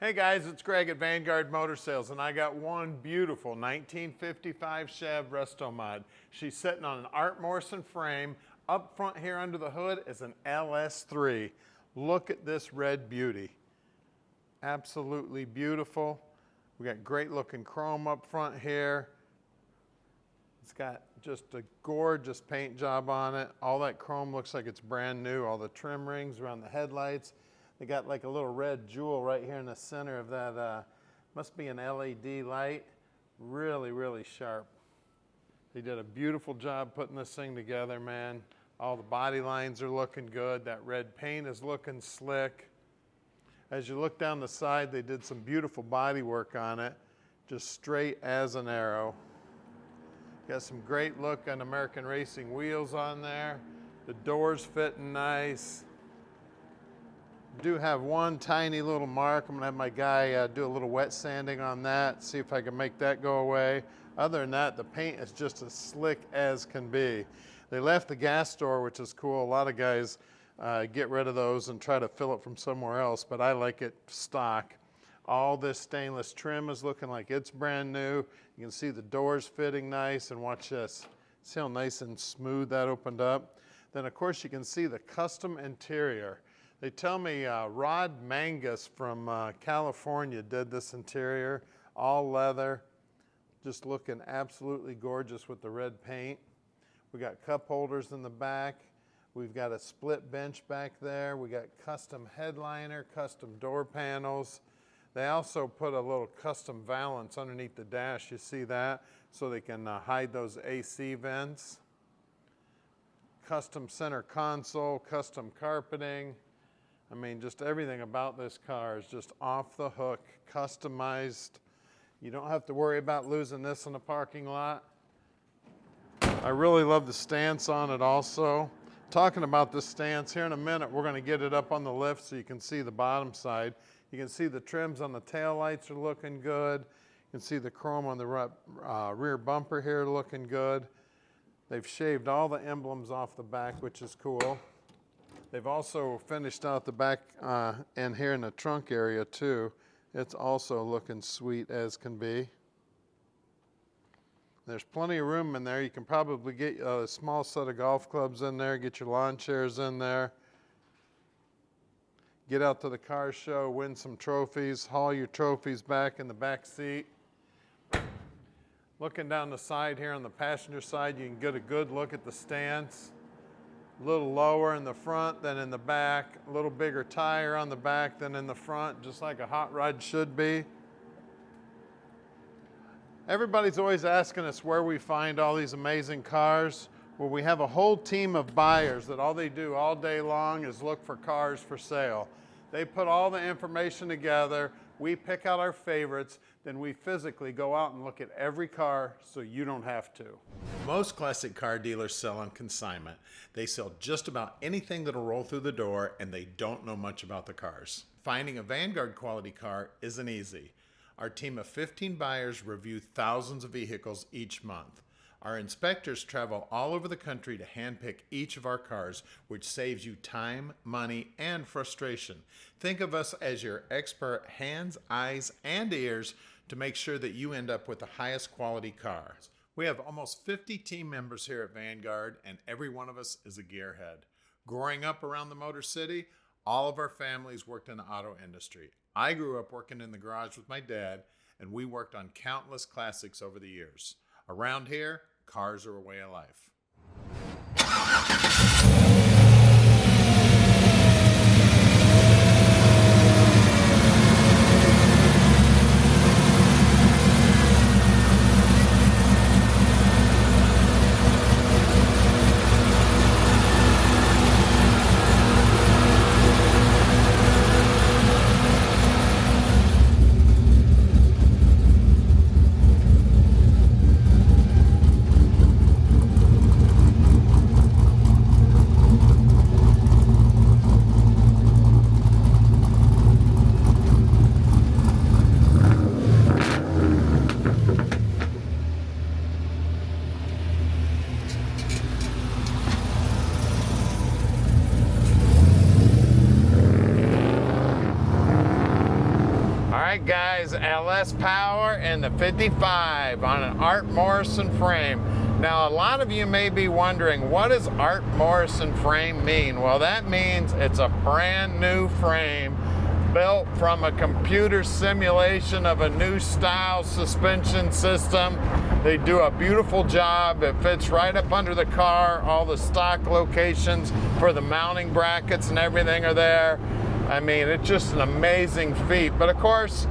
Hey guys, it's Greg at Vanguard Motor Sales, and I got one beautiful 1955 Chev Restomod. She's sitting on an Art Morrison frame. Up front here under the hood is an LS3. Look at this red beauty. Absolutely beautiful. We got great looking chrome up front here. It's got just a gorgeous paint job on it. All that chrome looks like it's brand new. All the trim rings around the headlights. They got like a little red jewel right here in the center of that, must be an LED light. Really, really sharp. They did a beautiful job putting this thing together, man. All the body lines are looking good. That red paint is looking slick. As you look down the side, they did some beautiful body work on it, just straight as an arrow. Got some great look on American Racing wheels on there. The doors fitting nice. Do have one tiny little mark. I'm gonna have my guy do a little wet sanding on that, see if I can make that go away. Other than that, the paint is just as slick as can be. They left the gas door, which is cool. A lot of guys get rid of those and try to fill it from somewhere else, but I like it stock. All this stainless trim is looking like it's brand new. You can see the doors fitting nice, and watch this. See how nice and smooth that opened up? Then of course you can see the custom interior. They tell me Rod Mangus from California did this interior, all leather, just looking absolutely gorgeous with the red paint. We got cup holders in the back. We've got a split bench back there. We got custom headliner, custom door panels. They also put a little custom valance underneath the dash, you see that, so they can hide those AC vents. Custom center console, custom carpeting. I mean, just everything about this car is just off the hook, customized. You don't have to worry about losing this in the parking lot. I really love the stance on it also. Talking about the stance, here in a minute we're going to get it up on the lift so you can see the bottom side. You can see the trims on the tail lights are looking good. You can see the chrome on the rear bumper here looking good. They've shaved all the emblems off the back, which is cool. They've also finished out the back and here in the trunk area too. It's also looking sweet as can be. There's plenty of room in there. You can probably get a small set of golf clubs in there, get your lawn chairs in there. Get out to the car show, win some trophies, haul your trophies back in the back seat. Looking down the side here on the passenger side, you can get a good look at the stance. A little lower in the front than in the back, a little bigger tire on the back than in the front, just like a hot rod should be. Everybody's always asking us where we find all these amazing cars. Well, we have a whole team of buyers that all they do all day long is look for cars for sale. They put all the information together, we pick out our favorites, then we physically go out and look at every car so you don't have to. Most classic car dealers sell on consignment. They sell just about anything that'll roll through the door, and they don't know much about the cars. Finding a Vanguard quality car isn't easy. Our team of 15 buyers review thousands of vehicles each month. Our inspectors travel all over the country to handpick each of our cars, which saves you time, money, and frustration. Think of us as your expert hands, eyes, and ears to make sure that you end up with the highest quality cars. We have almost 50 team members here at Vanguard, and every one of us is a gearhead. Growing up around the Motor City, all of our families worked in the auto industry. I grew up working in the garage with my dad, and we worked on countless classics over the years. Around here, cars are a way of life. right, guys, LS Power and the 55 on an Art Morrison frame. Now, a lot of you may be wondering, what does Art Morrison frame mean? Well, that means it's a brand new frame built from a computer simulation of a new style suspension system. They do a beautiful job. It fits right up under the car. All the stock locations for the mounting brackets and everything are there. I mean, it's just an amazing feat. But of course,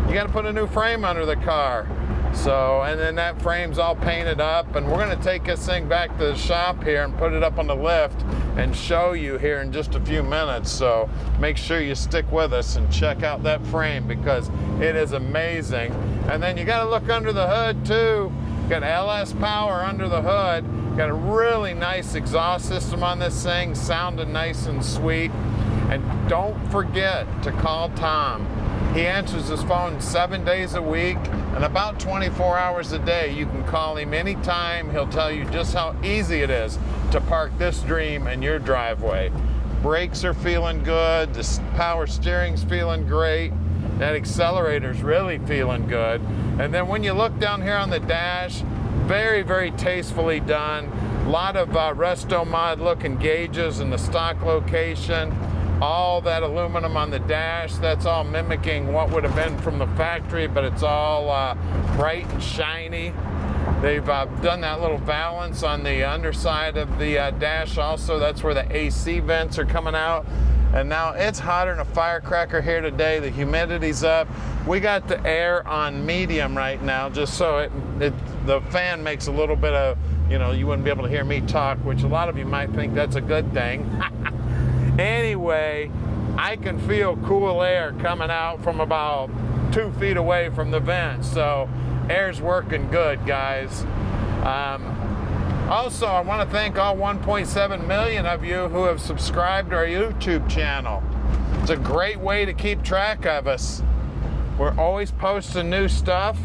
you got to put a new frame under the car. So, and then that frame's all painted up, and we're going to take this thing back to the shop here and put it up on the lift and show you here in just a few minutes. So make sure you stick with us and check out that frame because it is amazing. And then you got to look under the hood too. Got LS Power under the hood. Got a really nice exhaust system on this thing, sounding nice and sweet. And don't forget to call Tom. He answers his phone 7 days a week and about 24 hours a day. You can call him anytime. He'll tell you just how easy it is to park this dream in your driveway. Brakes are feeling good. The power steering's feeling great. That accelerator's really feeling good. And then when you look down here on the dash, very, very tastefully done. A lot of Restomod looking gauges in the stock location. All that aluminum on the dash, that's all mimicking what would have been from the factory, but it's all bright and shiny. They've done that little valance on the underside of the dash also. That's where the AC vents are coming out. And now it's hotter than a firecracker here today. The humidity's up. We got the air on medium right now, just so the fan makes a little bit of, you know, you wouldn't be able to hear me talk, which a lot of you might think that's a good thing. Anyway, I can feel cool air coming out from about 2 feet away from the vent, so air's working good, guys. Also, I want to thank all 1.7 million of you who have subscribed to our YouTube channel. It's a great way to keep track of us. We're always posting new stuff.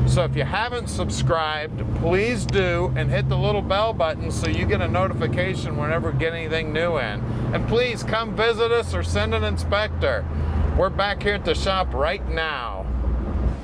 So if you haven't subscribed, please do and hit the little bell button so you get a notification whenever we get anything new in. And please come visit us or send an inspector. We're back here at the shop right now.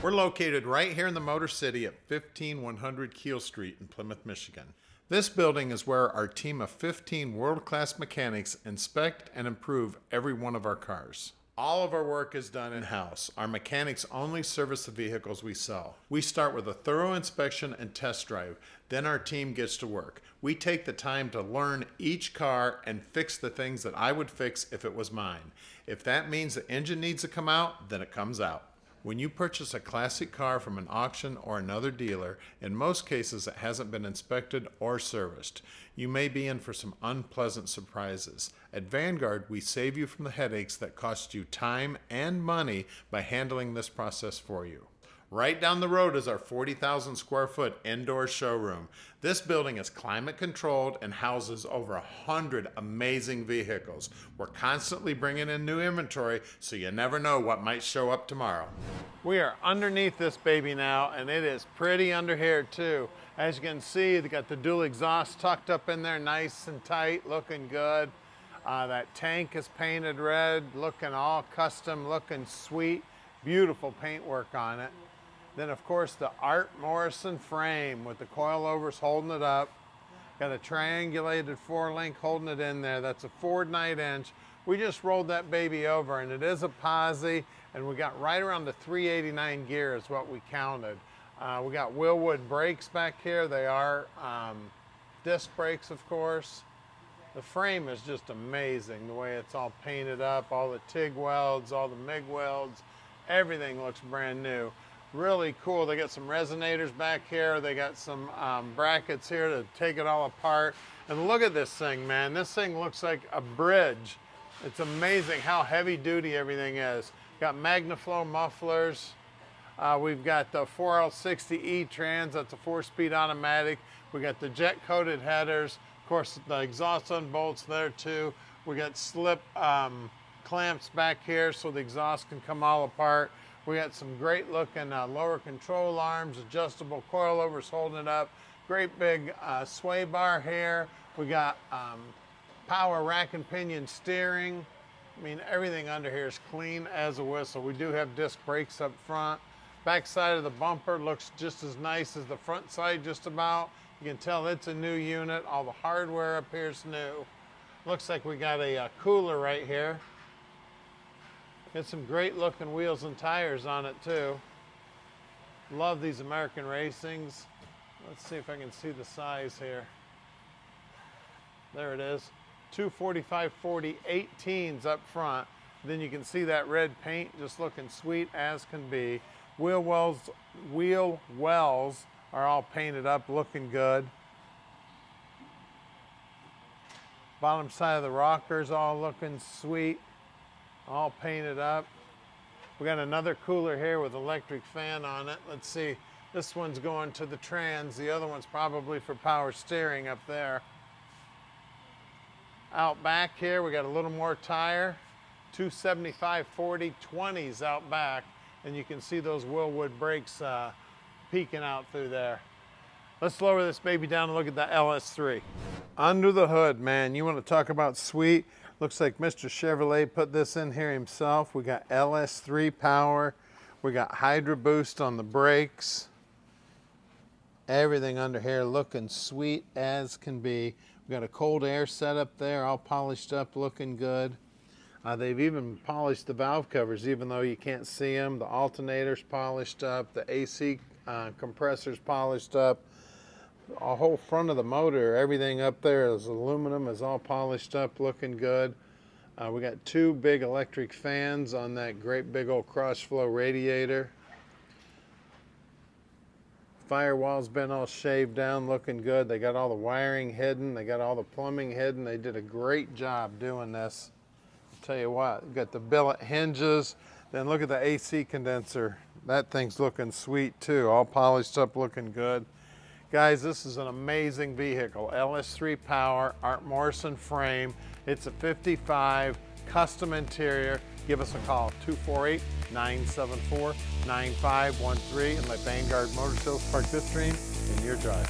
We're located right here in the Motor City at 15100 Keel Street in Plymouth, Michigan. This building is where our team of 15 world-class mechanics inspect and improve every one of our cars. All of our work is done in-house. Our mechanics only service the vehicles we sell. We start with a thorough inspection and test drive. Then our team gets to work. We take the time to learn each car and fix the things that I would fix if it was mine. If that means the engine needs to come out, then it comes out. When you purchase a classic car from an auction or another dealer, in most cases it hasn't been inspected or serviced. You may be in for some unpleasant surprises. At Vanguard, we save you from the headaches that cost you time and money by handling this process for you. Right down the road is our 40,000 square foot indoor showroom. This building is climate controlled and houses over 100 amazing vehicles. We're constantly bringing in new inventory, so you never know what might show up tomorrow. We are underneath this baby now, and it is pretty under here too. As you can see, they got the dual exhaust tucked up in there, nice and tight, looking good. That tank is painted red, looking all custom, looking sweet. Beautiful paintwork on it. Then of course the Art Morrison frame with the coilovers holding it up. Got a triangulated 4-link holding it in there. That's a Ford 9-inch. We just rolled that baby over, and it is a posi, and we got right around the 389 gear is what we counted. We got Willwood brakes back here. They are disc brakes, of course. The frame is just amazing, the way it's all painted up, all the TIG welds, all the MIG welds, everything looks brand new. Really cool. They got some resonators back here. They got some brackets here to take it all apart. And look at this thing, man. This thing looks like a bridge. It's amazing how heavy duty everything is. Got MagnaFlow mufflers. We've got the 4L60 E-Trans. That's a 4-speed automatic. We got the jet-coated headers. Of course, the exhaust on bolts there too. We got slip clamps back here so the exhaust can come all apart. We got some great looking lower control arms, adjustable coilovers holding it up. Great big sway bar here. We got power rack and pinion steering. I mean, everything under here is clean as a whistle. We do have disc brakes up front. Back side of the bumper looks just as nice as the front side, just about. You can tell it's a new unit. All the hardware up here is new. Looks like we got a cooler right here. Got some great looking wheels and tires on it too. Love these American Racings. Let's see if I can see the size here. There it is. 245/40 18s up front. Then you can see that red paint just looking sweet as can be. Wheel wells are all painted up, looking good. Bottom side of the rockers all looking sweet, all painted up. We got another cooler here with electric fan on it. Let's see, this one's going to the trans. The other one's probably for power steering up there. Out back here, we got a little more tire. 275/40 20s out back. And you can see those Willwood brakes peeking out through there. Let's lower this baby down and look at the LS3. Under the hood, man, you want to talk about sweet. Looks like Mr. Chevrolet put this in here himself. We got LS3 power. We got Hydro Boost on the brakes. Everything under here looking sweet as can be. We got a cold air setup there, all polished up, looking good. They've even polished the valve covers, even though you can't see them. The alternator's polished up. The AC compressor's polished up. A whole front of the motor, everything up there is aluminum, is all polished up, looking good. We got two big electric fans on that great big old cross-flow radiator. Firewall's been all shaved down, looking good. They got all the wiring hidden. They got all the plumbing hidden. They did a great job doing this. Tell you what, you got the billet hinges. Then look at the AC condenser. That thing's looking sweet too, all polished up, looking good. Guys, this is an amazing vehicle. LS3 power, Art Morrison frame. It's a 55, custom interior. Give us a call, 248-974-9513, and let Vanguard Motor Sales park this dream in your drive.